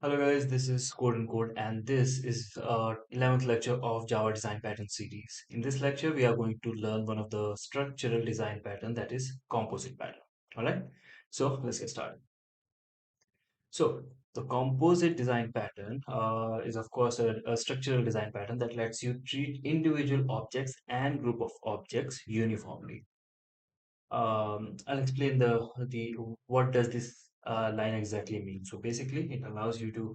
Hello guys, this is CodeNCode and this is 11th lecture of Java design pattern series. In this lecture, we are going to learn one of the structural design pattern that is composite pattern. Alright, so let's get started. So the composite design pattern is of course a structural design pattern that lets you treat individual objects and group of objects uniformly. I'll explain the what does this line exactly mean. So basically, it allows you to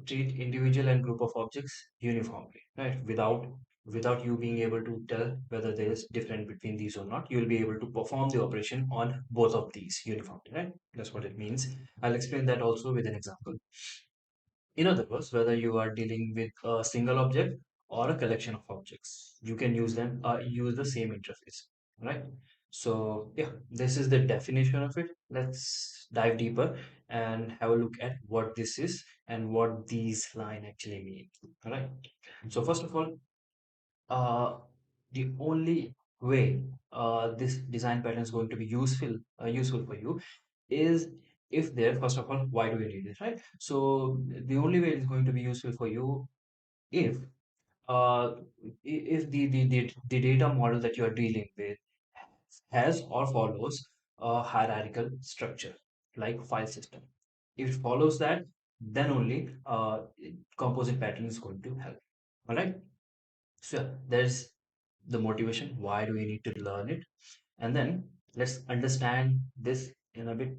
treat individual and group of objects uniformly, right? Without you being able to tell whether there is difference between these or not. You'll be able to perform the operation on both of these uniformly, right? That's what it means. I'll explain that also with an example. In other words, whether you are dealing with a single object or a collection of objects, you can use the same interface, right? So yeah, this is the definition of it. Let's dive deeper and have a look at what this is and what these line actually mean. All right. So first of all, uh, the only way this design pattern is going to be useful for you is if there, first of all, why do we need it, right? So the only way it's going to be useful for you if uh, if the data model that you are dealing with has or follows a hierarchical structure like file system. If it follows that, then only composite pattern is going to help. All right. So yeah, there's the motivation. Why do we need to learn it? And then let's understand this in a bit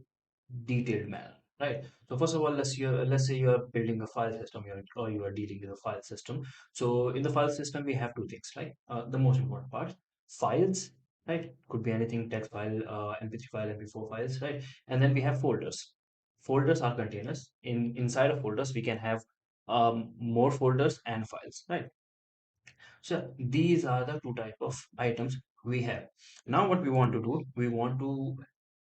detailed manner, right? So first of all, let's say you are building a file system or you are dealing with a file system. So in the file system, we have two things, right? The most important part, files, right? Could be anything, text file, MP3 file, MP4 files, right? And then we have folders. Folders are containers. Inside of folders, we can have more folders and files, right? So these are the two type of items we have. Now what we want to do, we want to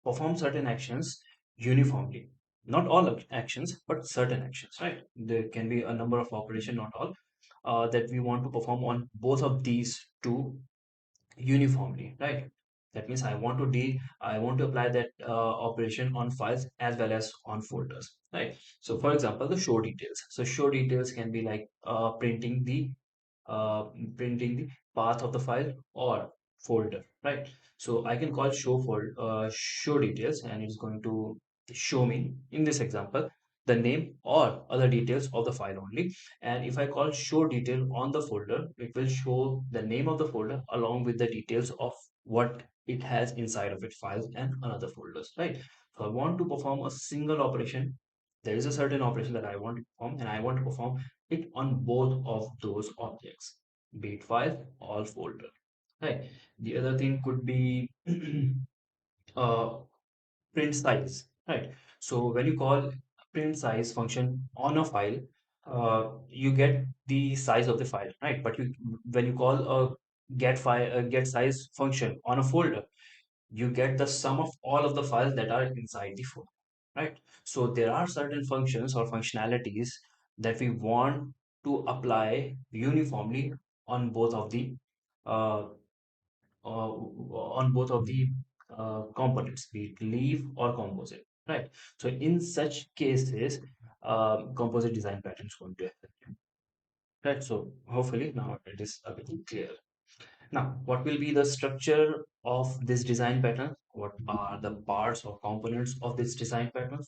perform certain actions uniformly. Not all actions, but certain actions, right? There can be a number of operation, not all, that we want to perform on both of these two uniformly, right? That means I want to apply that operation on files as well as on folders, right? So for example, the show details. So show details can be like uh, printing the path of the file or folder, right? So I can call show details, and it's going to show me in this example the name or other details of the file only. And if I call show detail on the folder, it will show the name of the folder along with the details of what it has inside of it, files and another folders, right? So I want to perform a single operation. There is a certain operation that I want to perform, and I want to perform it on both of those objects, be it file or folder, right? The other thing could be uh, print size, right? So when you call print size function on a file, you get the size of the file, right? But when you call a get size function on a folder, you get the sum of all of the files that are inside the folder, right? So there are certain functions or functionalities that we want to apply uniformly on both of the uh, components, be it leaf or composite, right? So in such cases, composite design pattern is going to help, right? So hopefully now it is a bit clear. Now, what will be the structure of this design pattern? What are the parts or components of this design pattern?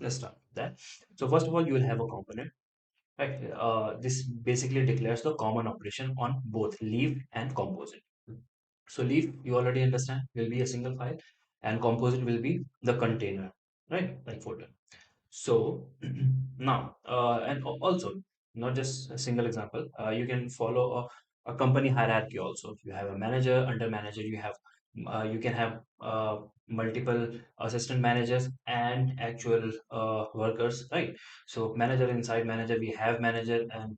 Let's start with that. So first of all, you will have a component, right? This basically declares the common operation on both leaf and composite. So leaf, you already understand, will be a single file, and composite will be the container, right? Like folder. So now, also not just a single example, you can follow a company hierarchy also. You have a manager, under manager, you can have multiple assistant managers and actual workers, right? So manager, inside manager, we have manager and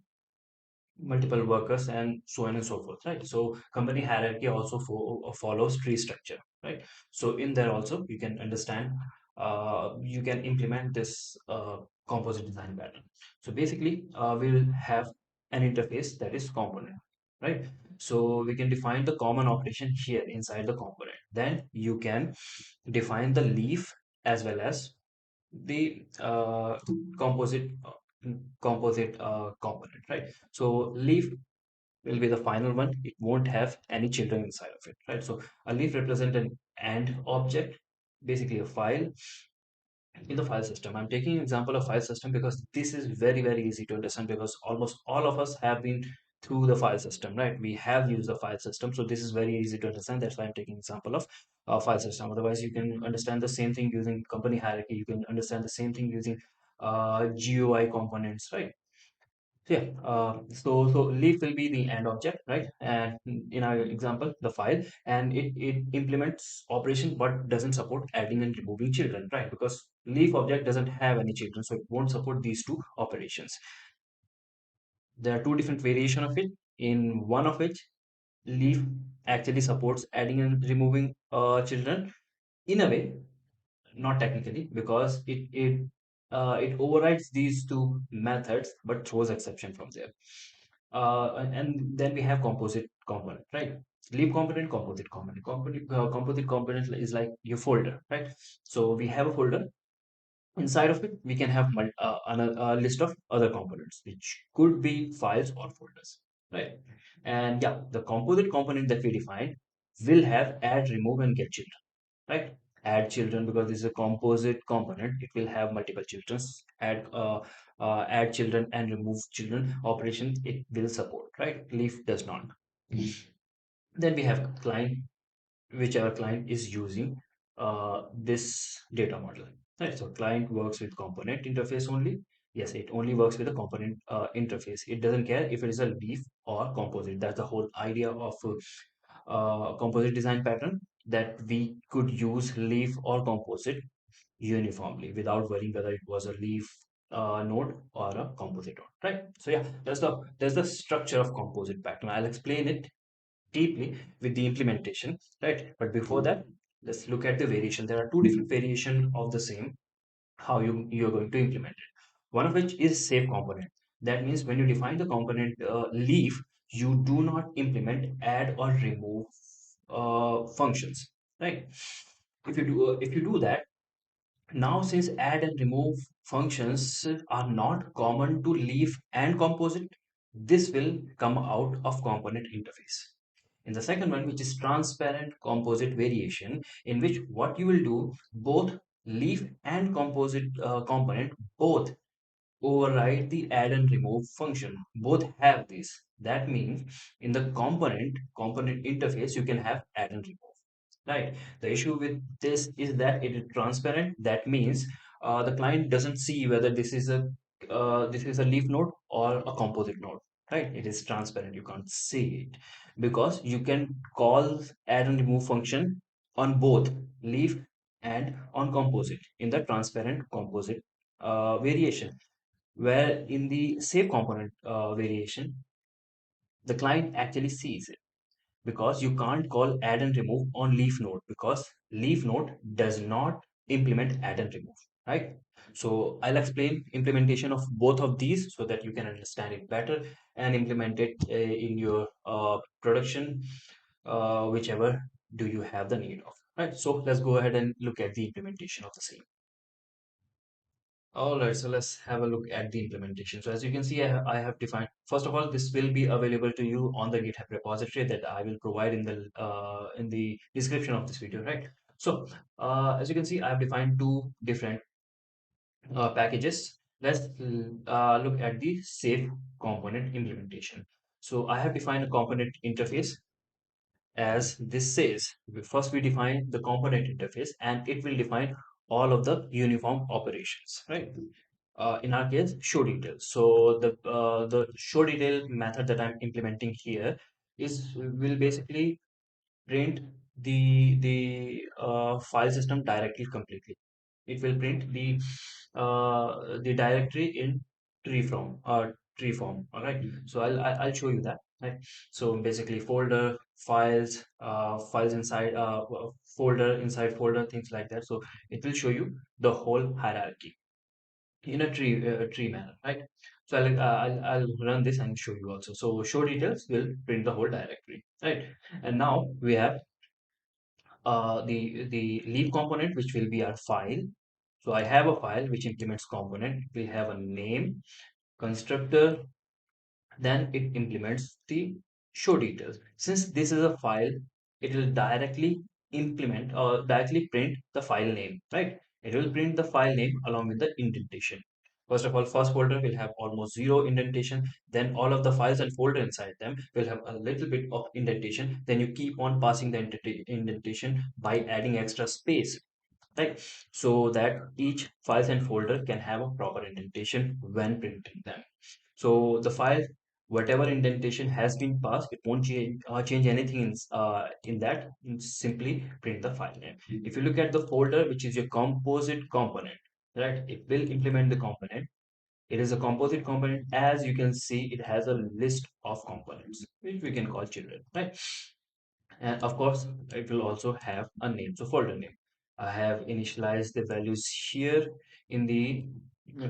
multiple workers and so on and so forth, right? So company hierarchy also follows tree structure, right? So in there also you can understand, you can implement this composite design pattern. So basically, we'll have an interface that is component, right? So we can define the common operation here inside the component. Then you can define the leaf as well as the composite component, right? So leaf will be the final one. It won't have any children inside of it, right? So a leaf represents an AND object, basically a file in the file system. I'm taking an example of file system because this is very, very easy to understand because almost all of us have been through the file system, right? We have used the file system. So this is very easy to understand. That's why I'm taking example of file system. Otherwise, you can understand the same thing using company hierarchy. You can understand the same thing using GUI components, right? So yeah, so leaf will be the end object, right? And in our example, the file, and it implements operation but doesn't support adding and removing children, right? Because leaf object doesn't have any children, so it won't support these two operations. There are two different variation of it. In one of which, leaf actually supports adding and removing children in a way, not technically, because it overrides these two methods but throws exception from there. And then we have composite component, right? Leaf component, composite component. Composite component is like your folder, right? So we have a folder. Inside of it, we can have a list of other components, which could be files or folders, right? And yeah, the composite component that we define will have add, remove, and get children, right? Add children because this is a composite component. It will have multiple children. Add children and remove children operation. It will support, right? Leaf does not. Then we have client, whichever client is using this data model. Right, so client works with component interface only. Yes, it only works with the component interface. It doesn't care if it is a leaf or composite. That's the whole idea of composite design pattern, that we could use leaf or composite uniformly without worrying whether it was a leaf node or a composite node, right? So yeah, there's the structure of composite pattern. I'll explain it deeply with the implementation, right? But before that, let's look at the variation. There are two different variation of the same, how you're going to implement it. One of which is safe component. That means when you define the component leaf, you do not implement add or remove functions, right? If you do that, now, since add and remove functions are not common to leaf and composite, this will come out of component interface. In the second one, which is transparent composite variation, in which what you will do, both leaf and composite component both override the add and remove function. Both have this. That means in the component interface, you can have add and remove. Right. The issue with this is that it is transparent. That means the client doesn't see whether this is a leaf node or a composite node. Right. It is transparent. You can't see it because you can call add and remove function on both leaf and on composite in the transparent composite variation. Where in the safe component variation, the client actually sees it because you can't call add and remove on leaf node because leaf node does not implement add and remove, right? So I'll explain implementation of both of these so that you can understand it better and implement it in your production, whichever do you have the need of, right? So let's go ahead and look at the implementation of the same. All right, so let's have a look at the implementation. So as you can see, I have defined, first of all, this will be available to you on the GitHub repository that I will provide in the description of this video, right? So as you can see, I have defined two different packages. Let's look at the safe component implementation. So I have defined a component interface as this says. First, we define the component interface, and it will define all of the uniform operations, right? In our case, show details. So the show detail method that I'm implementing here is will basically print the file system directly completely. It will print the directory in tree form. All right. So I'll show you that. Right. So basically, folder, files, files inside folder, inside folder, things like that. So it will show you the whole hierarchy in a tree manner, right? So I'll run this and show you also. So show details will print the whole directory, right? And now we have the leaf component, which will be our file. So I have a file which implements component. We have a name, constructor, then it implements the show details. Since this is a file, it will directly implement or directly print the file name, right? It will print the file name along with the indentation. First of all, first folder will have almost zero indentation. Then all of the files and folder inside them will have a little bit of indentation. Then you keep on passing the indentation by adding extra space, right? So that each files and folder can have a proper indentation when printing them. So the file, whatever indentation has been passed, it won't change anything in that. Simply print the file name. If you look at the folder, which is your composite component, right? It will implement the component. It is a composite component. As you can see, it has a list of components, which we can call children, right? And of course, it will also have a name, so folder name. I have initialized the values here in the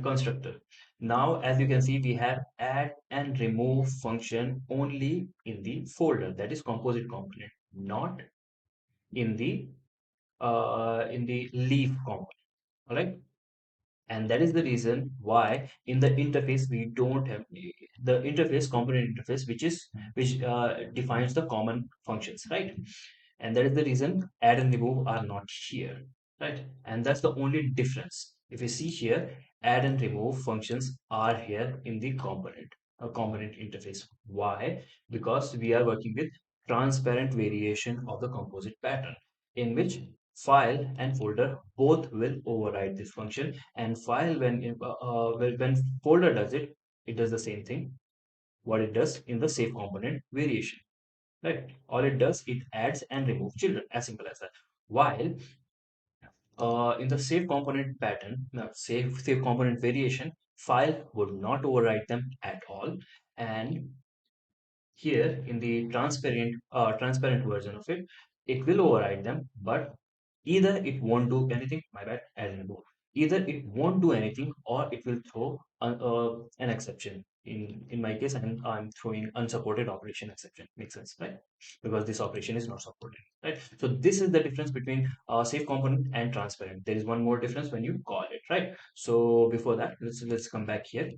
constructor. Now, as you can see, we have add and remove function only in the folder, that is composite component, not in the leaf component. All right. And that is the reason why in the interface we don't have the interface component interface, which defines the common functions, right? And that is the reason add and remove are not here, right? And that's the only difference. If you see here, add and remove functions are here in the component interface. Why? Because we are working with transparent variation of the composite pattern, in which file and folder both will override this function. And file, when folder does it, it does the same thing what it does in the save component variation, right? All it does, it adds and removes children, as simple as that. While in the save component pattern, save component variation, file would not override them at all. And here in the transparent version of it, it will override them, but either it won't do anything, my bad, add and remove. Either it won't do anything or it will throw an exception. In my case, I'm throwing unsupported operation exception. Makes sense, right? Because this operation is not supported, right? So this is the difference between safe component and transparent. There is one more difference when you call it, right? So before that, let's come back here.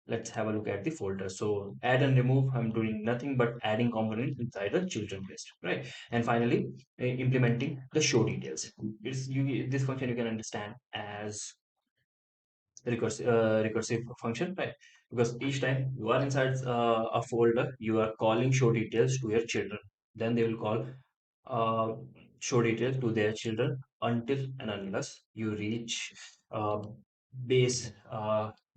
Let's have a look at the folder. So add and remove, I'm doing nothing but adding components inside the children list, right? And finally, implementing the show details. This function you can understand as recursive function, right? Because each time you are inside a folder, you are calling show details to your children. Then they will call uh, show details to their children until and unless you reach uh, base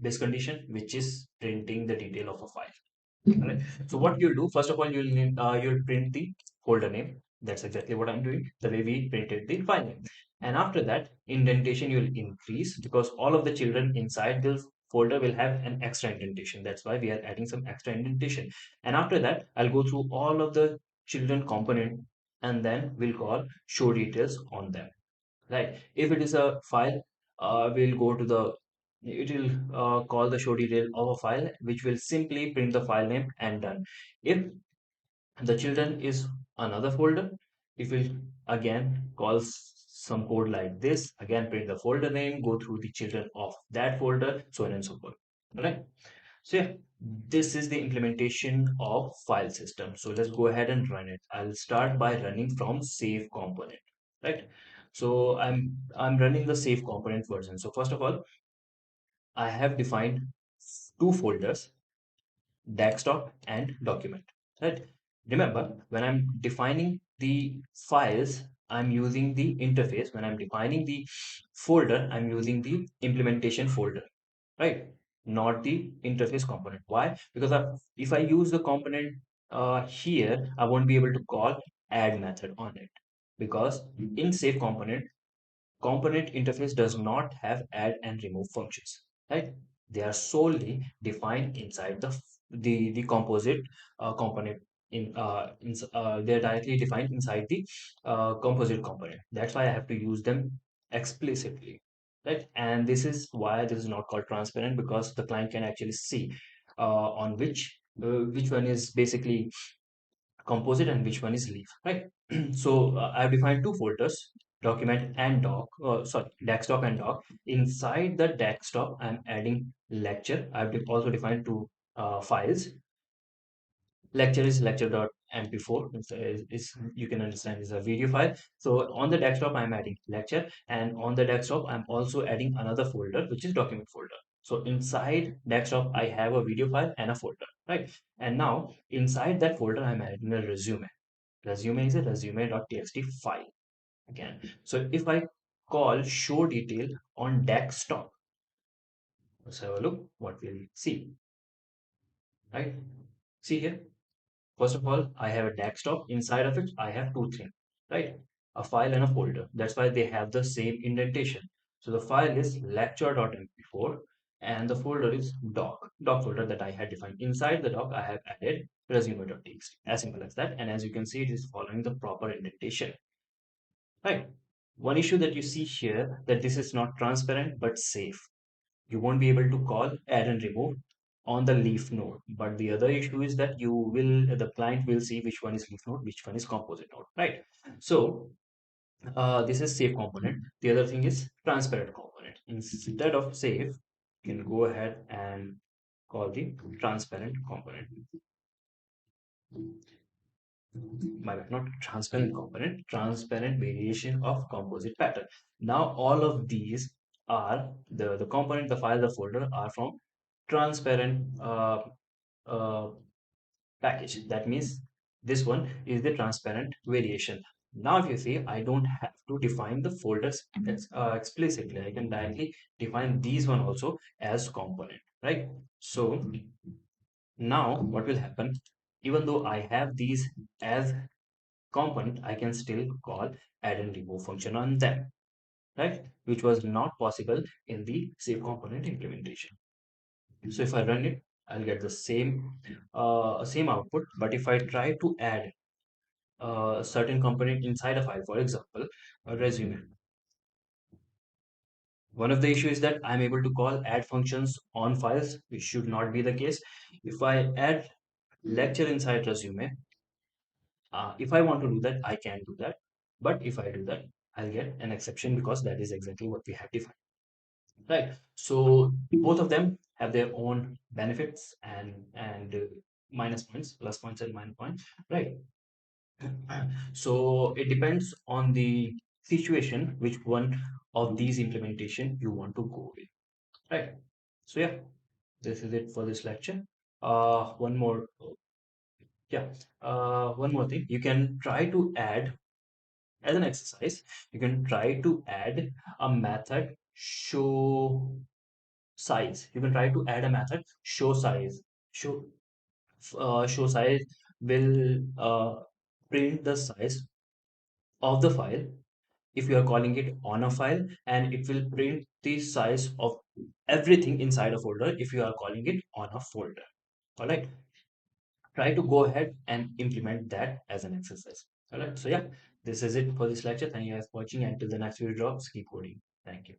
base condition, which is printing the detail of a file. Right. So what you'll do, first of all, you'll print the folder name. That's exactly what I'm doing, the way we printed the file name. And after that, indentation you'll increase because all of the children inside this folder will have an extra indentation. That's why we are adding some extra indentation. And after that, I'll go through all of the children component and then we'll call show details on them. Right. If it is a file, we'll go to the it will call the show detail of a file, which will simply print the file name and done. If the children is another folder, it will again call some code like this, again print the folder name, go through the children of that folder, so on and so forth. All right. So yeah, this is the implementation of file system. So let's go ahead and run it. I'll start by running from save component, right? So I'm running the save component version. So first of all, I have defined two folders, desktop and document, right? Remember, when I'm defining the files, I'm using the interface. When I'm defining the folder, I'm using the implementation folder, right? Not the interface component. Why? Because if I use the component here, I won't be able to call add method on it, because in save component interface does not have add and remove functions, right? They are solely defined inside the composite component. They're directly defined inside the composite component. That's why I have to use them explicitly, right? And this is why this is not called transparent, because the client can actually see on which one is basically composite and which one is leaf, right? So I've defined two folders. document and doc, sorry, desktop and doc. Inside the desktop, I'm adding lecture. Also defined two files. Lecture is lecture.mp4. You can understand is a video file. So on the desktop, I'm adding lecture, and on the desktop, I'm also adding another folder, which is document folder. So inside desktop, I have a video file and a folder, right? And now inside that folder, I'm adding a resume. Resume is a resume.txt file again. So if I call show detail on desktop, let's have a look what we'll see, right? See here. First of all, I have a desktop. Inside of it, I have two things, right? A file and a folder. That's why they have the same indentation. So the file is lecture.mp4 and the folder is doc folder that I had defined. Inside the doc, I have added resume.txt. As simple as that. And as you can see, it is following the proper indentation, right? One issue that you see here that this is not transparent but safe. You won't be able to call add and remove on the leaf node. But the other issue is that the client will see which one is leaf node, which one is composite node, right? So this is safe component. The other thing is transparent component. Instead of safe, you can go ahead and call the transparent component. My bad, not transparent component, transparent variation of composite pattern. Now all of these are the component, the file, the folder are from transparent uh, package. That means this one is the transparent variation. Now, if you see, I don't have to define the folders explicitly. I can directly define these one also as component, right? So now what will happen? Even though I have these as component, I can still call add and remove function on them, right? Which was not possible in the save component implementation. So if I run it, I'll get the same output. But if I try to add a certain component inside a file, for example, a resume, one of the issues is that I'm able to call add functions on files, which should not be the case. If I add lecture inside resume, if I want to do that, I can do that. But if I do that, I'll get an exception because that is exactly what we have defined, right? So both of them have their own benefits and minus points, plus points and minus points, right? So it depends on the situation which one of these implementation you want to go with, right? So yeah, this is it for this lecture. One more, yeah, one more thing. You can try to add as an exercise. You can try to add a method show size. You can try to add a method show size. Show size will print the size of the file if you are calling it on a file, and it will print the size of everything inside a folder if you are calling it on a folder. All right, try to go ahead and implement that as an exercise. All right, so yeah, this is it for this lecture. Thank you guys for watching. Until the next video drops, keep coding. Thank you.